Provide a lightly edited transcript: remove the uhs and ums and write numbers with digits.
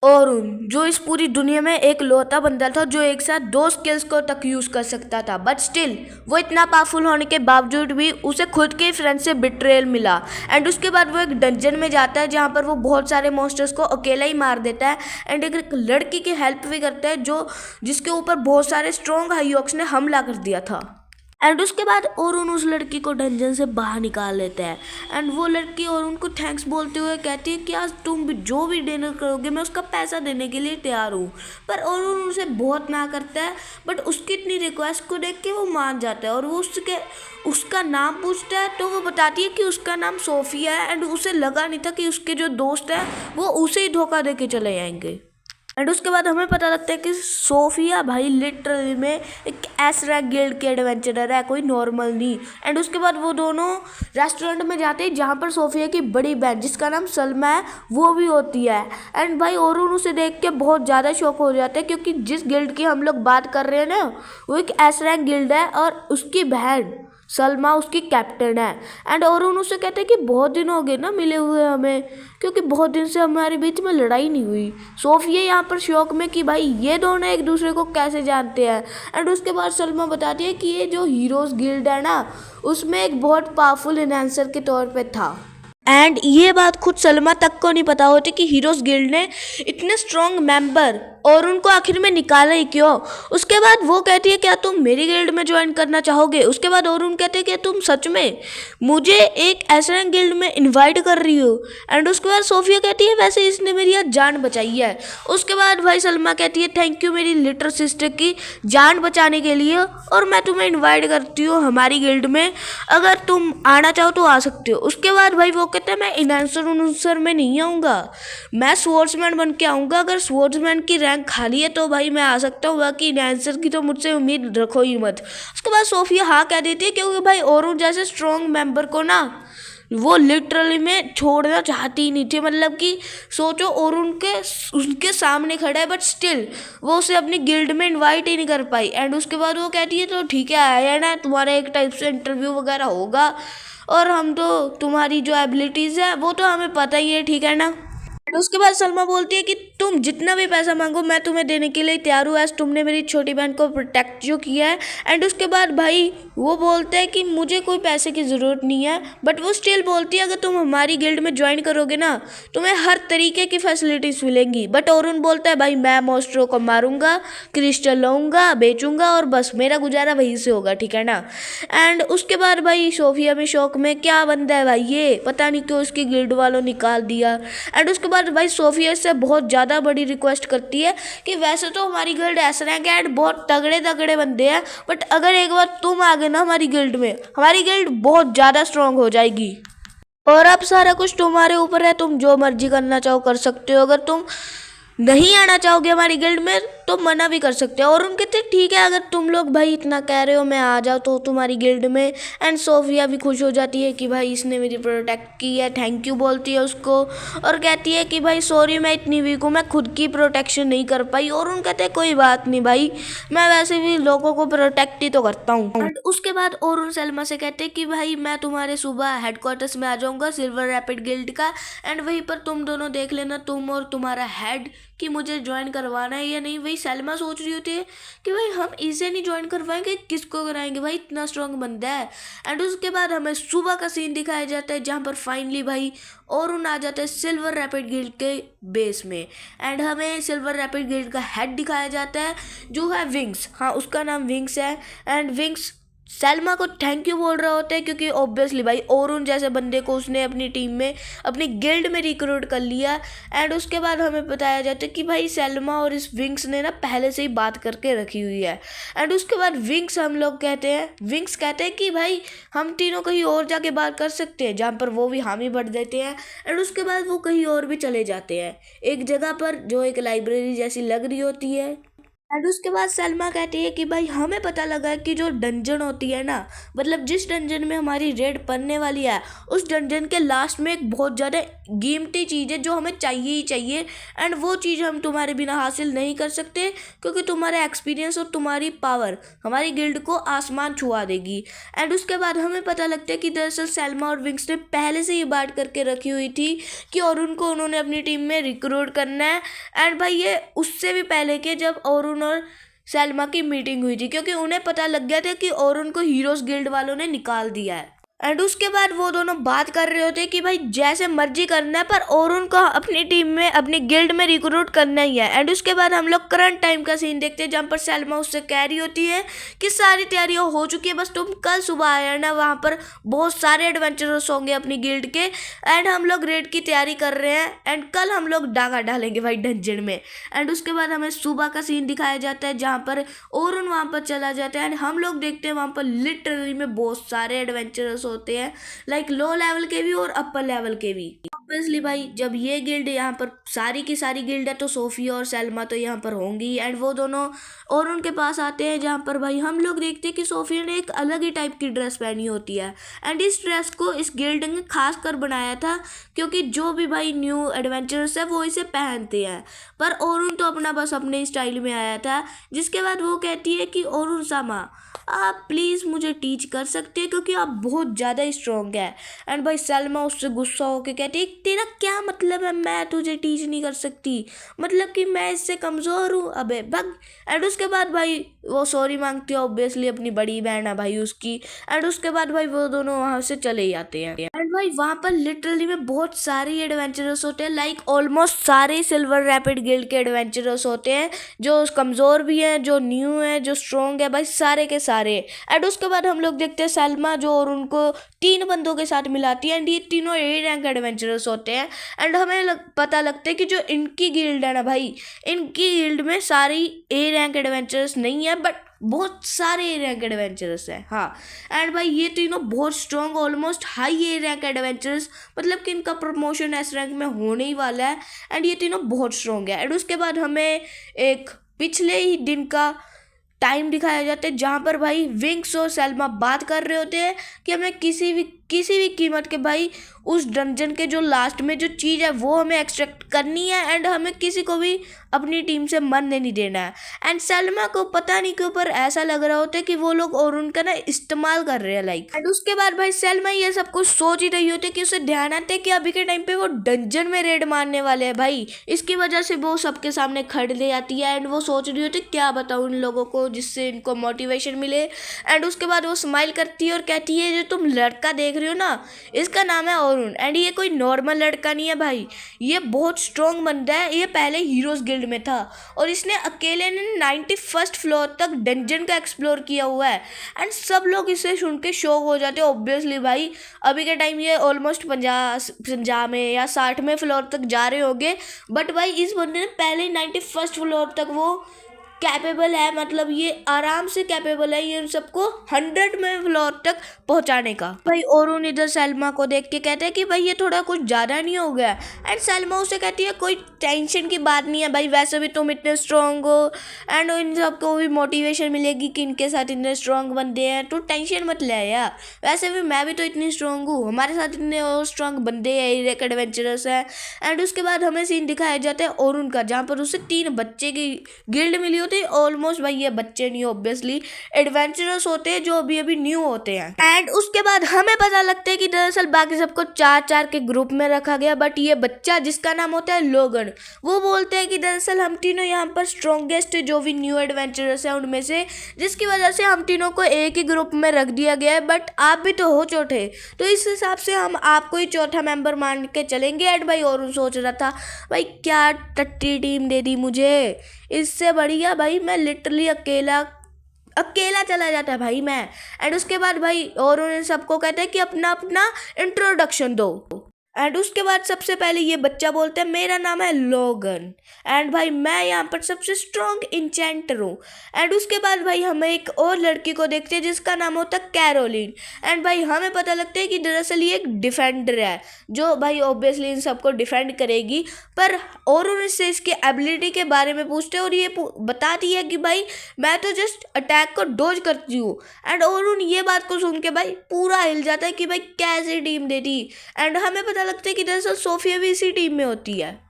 अरुण जो इस पूरी दुनिया में एक लौता बंदा था जो एक साथ दो स्किल्स को तक यूज कर सकता था, बट स्टिल वो इतना पावरफुल होने के बावजूद भी उसे खुद के फ्रेंड से बिट्रेयल मिला। एंड उसके बाद वो एक डंजन में जाता है जहाँ पर वो बहुत सारे मॉन्स्टर्स को अकेला ही मार देता है। एंड एक लड़की की हेल्प भी करता है जो जिसके ऊपर बहुत सारे स्ट्रॉन्ग हाईऑक्स ने हमला कर दिया था। एंड उसके बाद अरुण उस लड़की को डंजन से बाहर निकाल लेता है। एंड वो लड़की अरुण को थैंक्स बोलते हुए कहती है कि आज तुम भी जो भी डिनर करोगे मैं उसका पैसा देने के लिए तैयार हूँ। पर अरुण उसे बहुत ना करता है, बट उसकी इतनी रिक्वेस्ट को देख के वो मान जाता है और वो उसका नाम पूछता है तो वो बताती है कि उसका नाम सोफिया है। एंड उसे लगा नहीं था कि उसके जो दोस्त हैं वो उसे ही धोखा दे के चले जाएंगे। एंड उसके बाद हमें पता लगता है कि सोफिया भाई लिटरली में एक एस रैंक गिल्ड की एडवेंचरर है, कोई नॉर्मल नहीं। एंड उसके बाद वो दोनों रेस्टोरेंट में जाते हैं जहाँ पर सोफिया की बड़ी बहन जिसका नाम सलमा है वो भी होती है। एंड भाई और उसे देख के बहुत ज़्यादा शौक हो जाते हैं क्योंकि जिस गिल्ड की हम लोग बात कर रहे हैं ना वो एक एस रैंक गिल्ड है और उसकी बहन सलमा उसकी कैप्टन है। एंड अरुण उसे कहते हैं कि बहुत दिन हो गए ना मिले हुए हमें, क्योंकि बहुत दिन से हमारे बीच में लड़ाई नहीं हुई। सोफिया यहाँ पर शौक में कि भाई ये दोनों एक दूसरे को कैसे जानते हैं। एंड उसके बाद सलमा बताती है कि ये जो हीरोज गिल्ड है ना उसमें एक बहुत पावरफुल इन्हेंसर के तौर पे था। एंड ये बात खुद सलमा तक को नहीं पता होती कि हीरोज गिल्ड ने इतने स्ट्रॉन्ग मेंबर और उनको आखिर में निकाला ही क्यों। उसके बाद वो कहती है क्या तुम मेरी गिल्ड में ज्वाइन करना चाहोगे। उसके बाद अरुण कहते हैं कि तुम सच में मुझे एक ऐसे गिल्ड में इनवाइट कर रही हो। एंड उसके बाद सोफिया कहती है वैसे इसने मेरी आज जान बचाई है। उसके बाद भाई सलमा कहती है थैंक यू मेरी लिटिल सिस्टर की जान बचाने के लिए और मैं तुम्हें इन्वाइट करती हूँ हमारी गिल्ड में, अगर तुम आना चाहो तो आ सकते हो। उसके बाद भाई वो कहते हैं मैं इन्हेंसर में नहीं आऊँगा, मैं स्वॉर्ड्समैन बन के आऊँगा। अगर स्वॉर्ड्समैन की रैंक खाली है तो भाई मैं आ सकता हूँ, बाकी इन्हेंसर की तो मुझसे उम्मीद रखो ही मत। उसके बाद सोफिया हाँ कह देती है क्योंकि भाई अरुण जैसे स्ट्रॉन्ग मेंबर को ना वो लिटरली में छोड़ना चाहती ही नहीं थी। मतलब कि सोचो अरुण के उसके सामने खड़ा है बट स्टिल वो उसे अपनी गिल्ड में इनवाइट ही नहीं कर पाई। एंड उसके बाद वो कहती है तो ठीक है आया ना, तुम्हारा एक टाइप से इंटरव्यू वगैरह होगा और हम तो तुम्हारी जो एबिलिटीज़ है वो तो हमें पता ही है, ठीक है ना। उसके बाद सलमा बोलती है कि तुम जितना भी पैसा मांगो मैं तुम्हें देने के लिए तैयार हूँ, एज तुमने मेरी छोटी बहन को प्रोटेक्ट जो किया है। एंड उसके बाद भाई वो बोलते हैं कि मुझे कोई पैसे की ज़रूरत नहीं है, बट वो स्टिल बोलती है अगर तुम हमारी गिल्ड में ज्वाइन करोगे ना तुम्हें हर तरीके की फैसिलिटीज़ मिलेंगी। बट अरुण बोलता है भाई मैं मॉन्स्टरों को मारूंगा, क्रिस्टल लाऊंगा, बेचूंगा और बस मेरा गुजारा वहीं से होगा, ठीक है ना। एंड उसके बाद भाई सोफिया में शौक में क्या बंदा है भाई ये, पता नहीं क्यों उसकी गिल्ड वालों निकाल दिया। एंड उसके बाद भाई सोफिया से बहुत ज़्यादा बड़ी रिक्वेस्ट करती है कि वैसे तो हमारी गिल्ड ऐसा रैंक है एंड बहुत तगड़े तगड़े बंदे हैं, बट अगर एक बार तुम आ गए ना हमारी गिल्ड में हमारी गिल्ड बहुत ज़्यादा स्ट्रांग हो जाएगी और अब सारा कुछ तुम्हारे ऊपर है, तुम जो मर्जी करना चाहो कर सकते हो। अगर तुम नहीं आना चाहोगे हमारी गिल्ड में तो मना भी कर सकते हो। और उनके थे ठीक है अगर तुम लोग भाई इतना कह रहे हो मैं आ जाओ तो तुम्हारी गिल्ड में। एंड सोफिया भी खुश हो जाती है कि भाई इसने मेरी प्रोटेक्ट की है, थैंक यू बोलती है उसको और कहती है कि भाई सॉरी मैं इतनी वीक हूँ, मैं खुद की प्रोटेक्शन नहीं कर पाई। और उन कहते हैं कोई बात नहीं भाई, मैं वैसे भी लोगों को प्रोटेक्ट ही तो करता हूँ। एंड उसके बाद और उन सलमा से कहते हैं कि भाई मैं तुम्हारे सुबह हेडक्वार्टर्स में आ जाऊँगा सिल्वर रैपिड गिल्ड का, एंड वहीं पर तुम दोनों देख लेना तुम और तुम्हारा हेड कि मुझे ज्वाइन करवाना है या नहीं। वही सलमा सोच रही होती है कि भाई हम इसे नहीं ज्वाइन करवाएंगे किसको कराएंगे, भाई इतना स्ट्रांग बंदा है। एंड उसके बाद हमें सुबह का सीन दिखाया जाता है जहाँ पर फाइनली भाई और उन आ जाते हैं सिल्वर रैपिड गिल्ड के बेस में। एंड हमें सिल्वर रैपिड गिल्ड का हेड दिखाया जाता है जो है विंग्स, हाँ उसका नाम विंग्स है। एंड विंग्स सलमा को थैंक यू बोल रहा होता है क्योंकि ऑब्वियसली भाई औरुन जैसे बंदे को उसने अपनी टीम में अपनी गिल्ड में रिक्रूट कर लिया। एंड उसके बाद हमें बताया जाता है कि भाई सलमा और इस विंग्स ने ना पहले से ही बात करके रखी हुई है। एंड उसके बाद विंग्स कहते हैं कि भाई हम तीनों कहीं और जाके बात कर सकते हैं, जहाँ पर वो भी हामी भर देते हैं। एंड उसके बाद वो कहीं और भी चले जाते हैं एक जगह पर जो एक लाइब्रेरी जैसी लग रही होती है। एंड उसके बाद सलमा कहती है कि भाई हमें पता लगा है कि जो डंजन होती है ना, मतलब जिस डंजन में हमारी रेड पड़ने वाली है, उस डंजन के लास्ट में एक बहुत ज़्यादा कीमती चीज़ है जो हमें चाहिए ही चाहिए। एंड वो चीज़ हम तुम्हारे बिना हासिल नहीं कर सकते, क्योंकि तुम्हारा एक्सपीरियंस और तुम्हारी पावर हमारी गिल्ड को आसमान छुआ देगी। एंड उसके बाद हमें पता लगता है कि दरअसल सलमा और विंक्स ने पहले से ये बात करके रखी हुई थी कि अरुण को उन्होंने अपनी टीम में रिक्रूट करना है। एंड भाई ये उससे भी पहले के जब अरुण और सलमा की मीटिंग हुई थी, क्योंकि उन्हें पता लग गया था कि अरुण को हीरोज गिल्ड वालों ने निकाल दिया है। एंड उसके बाद वो दोनों बात कर रहे होते कि भाई जैसे मर्जी करना है, पर अरुण को अपनी टीम में अपनी गिल्ड में रिक्रूट करना ही है। एंड उसके बाद हम लोग करंट टाइम का सीन देखते हैं, जहाँ पर सलमा उससे कह रही होती है कि सारी तैयारियां हो चुकी है, बस तुम कल सुबह आया ना, वहाँ पर बहुत सारे एडवेंचरर्स होंगे अपनी गिल्ड के। एंड हम लोग रेड की तैयारी कर रहे हैं, एंड कल हम लोग डाका डालेंगे भाई डंजन में। एंड उसके बाद हमें सुबह का सीन दिखाया जाता है, जहाँ पर अरुण वहाँ पर चला जाता है। एंड हम लोग देखते हैं वहाँ पर लिटरली में बहुत सारे एडवेंचरर्स होते हैं, लाइक लो लेवल के भी और अपर लेवल के भी। ऑब्वियसली भाई जब ये गिल्ड यहाँ पर सारी की सारी गिल्ड है, तो सोफिया और सलमा तो यहाँ पर होंगी। एंड वो दोनों और उनके पास आते हैं, जहाँ पर भाई हम लोग देखते हैं कि सोफिया ने एक अलग ही टाइप की ड्रेस पहनी होती है। एंड इस ड्रेस को इस गिल्ड ने खास कर बनाया था, क्योंकि जो भी भाई न्यू एडवेंचरर्स है वो इसे पहनते हैं। पर अरुण तो अपना बस अपने स्टाइल में आया था। जिसके बाद वो कहती है कि अरुण सामा, आप प्लीज़ मुझे टीच कर सकते हैं, क्योंकि आप बहुत ज़्यादा स्ट्रॉन्ग है। एंड भाई सलमा उससे गुस्सा होकर कहती है, तेरा क्या मतलब है मैं तुझे टीच नहीं कर सकती, मतलब कि मैं इससे कमज़ोर हूँ, अबे भग। एंड उसके बाद भाई वो सॉरी मांगती है, ऑब्वियसली अपनी बड़ी बहन है भाई उसकी। एंड उसके बाद भाई वो दोनों वहाँ से चले ही आते हैं। एंड भाई वहाँ पर लिटरली में बहुत सारे एडवेंचरर्स होते हैं, लाइक ऑलमोस्ट सारे सिल्वर रैपिड गिल्ड के एडवेंचरर्स होते हैं, जो कमज़ोर भी हैं, जो न्यू है, जो स्ट्रॉन्ग है, भाई सारे के सारे। एंड उसके बाद हम लोग देखते हैं सलमा जो और उनको 3 बंदों के साथ मिलाती है। एंड ये तीनों ए रैंक एडवेंचरर्स होते हैं। एंड हमें पता लगता है कि जो इनकी गिल्ड है ना भाई, इनकी गिल्ड में सारी ए रैंक एडवेंचरर्स नहीं है, बट बहुत सारे ए रैंक एडवेंचरर्स हैं। हाँ, एंड भाई ये तीनों बहुत strong almost high A rank adventurers, मतलब कि इनका प्रमोशन एस रैंक में होने ही वाला है। एंड ये तीनों बहुत स्ट्रॉन्ग है। एंड उसके बाद हमें एक पिछले ही दिन का टाइम दिखाया जाता है, जहाँ पर भाई विंक्स और सलमा बात कर रहे होते हैं कि हमें किसी भी कीमत के भाई उस डंजन के जो लास्ट में जो चीज़ है वो हमें एक्सट्रैक्ट करनी है। एंड हमें किसी को भी अपनी टीम से मरने नहीं देना है। एंड सलमा को पता नहीं क्यों पर ऐसा लग रहा होता है कि वो लोग और उनका ना इस्तेमाल कर रहे हैं लाइक। एंड उसके बाद भाई सलमा ये सब कुछ सोच ही रही होती है कि उसे ध्यान आता है कि अभी के टाइम पे वो डंजन में रेड मारने वाले हैं भाई। इसकी वजह से वो सबके सामने खड़े ले जाती है। एंड वो सोच रही होती है क्या बताऊँ इन लोगों को जिससे इनको मोटिवेशन मिले। एंड उसके बाद वो स्माइल करती है और कहती है, जो तुम लड़का देख रहे हो ना, इसका नाम है अरुण। एंड ये कोई नॉर्मल लड़का नहीं है भाई, ये बहुत स्ट्रॉन्ग बंदा है। ये पहले हीरोज गिल्ड में था और इसने अकेले ने 91st फ्लोर तक डंजन का एक्सप्लोर किया हुआ है। एंड सब लोग इसे सुन के शॉक हो जाते हैं ऑब्वियसली भाई। अभी के टाइम ये ऑलमोस्ट 50 में या 60वें फ्लोर तक जा रहे होंगे, बट भाई इस बंदे ने पहले ही 91st फ्लोर तक वो कैपेबल है, मतलब ये आराम से कैपेबल है ये सबको 100वें फ्लोर तक पहुंचाने का। भाई अरुण इधर सलमा को देख के कहते हैं कि भाई ये थोड़ा कुछ ज़्यादा नहीं हो गया। एंड सलमा उसे कहती है कोई टेंशन की बात नहीं है भाई, वैसे भी तुम इतने स्ट्रॉन्ग हो। एंड इन सबको भी मोटिवेशन मिलेगी कि इनके साथ इतने स्ट्रॉन्ग बंदे हैं, तो टेंशन मत ले यार, वैसे भी मैं भी तो इतनी स्ट्रॉन्ग हूँ, हमारे साथ इतने और स्ट्रॉन्ग बंदे हैं, एक एडवेंचरस है। एंड उसके बाद हमें सीन दिखाया जाता है अरुण का, जहाँ पर उसे 3 बच्चे की गिल्ड मिली होती है। ऑलमोस्ट भाई ये बच्चे नहीं, ऑब्वियसली एडवेंचरस होते हैं जो अभी अभी न्यू होते हैं। एंड उसके बाद हमें पता लगता है कि दरअसल बाकी सबको 4-4 के ग्रुप में रखा गया, बट ये बच्चा जिसका नाम होता है लोगन, वो बोलते हैं कि दरअसल हम तीनों यहाँ पर स्ट्रॉन्गेस्ट जो भी न्यू एडवेंचरस है उनमें से, जिसकी वजह से हम तीनों को एक ही ग्रुप में रख दिया गया है। बट आप भी तो हो चौथे, तो इस हिसाब से हम आपको ही चौथा मेंबर मान के चलेंगे। एंड भाई और सोच रहा था भाई क्या टट्टी टीम दे दी मुझे, इससे बढ़िया भाई मैं लिटरली अकेला चला जाता भाई मैं। एंड उसके बाद भाई और उन्हें सबको कहते हैं कि अपना अपना इंट्रोडक्शन दो। एंड उसके बाद सबसे पहले ये बच्चा बोलता है मेरा नाम है लोगन, एंड भाई मैं यहाँ पर सबसे स्ट्रॉन्ग इंचेंटर हूँ। एंड उसके बाद भाई हमें एक और लड़की को देखते हैं जिसका नाम होता है कैरोलिन। एंड भाई हमें पता लगता है कि दरअसल ये एक डिफेंडर है जो भाई ऑब्वियसली इन सबको डिफेंड करेगी। पर और उससे इसकी एबिलिटी के बारे में पूछते हैं और ये बताती है कि भाई मैं तो जस्ट अटैक को डोज करती हूँ। एंड और ये बात को सुन के भाई पूरा हिल जाता है कि भाई कैसी टीम देती। एंड हमें पता लगता है कि दरअसल सोफिया भी इसी टीम में होती है।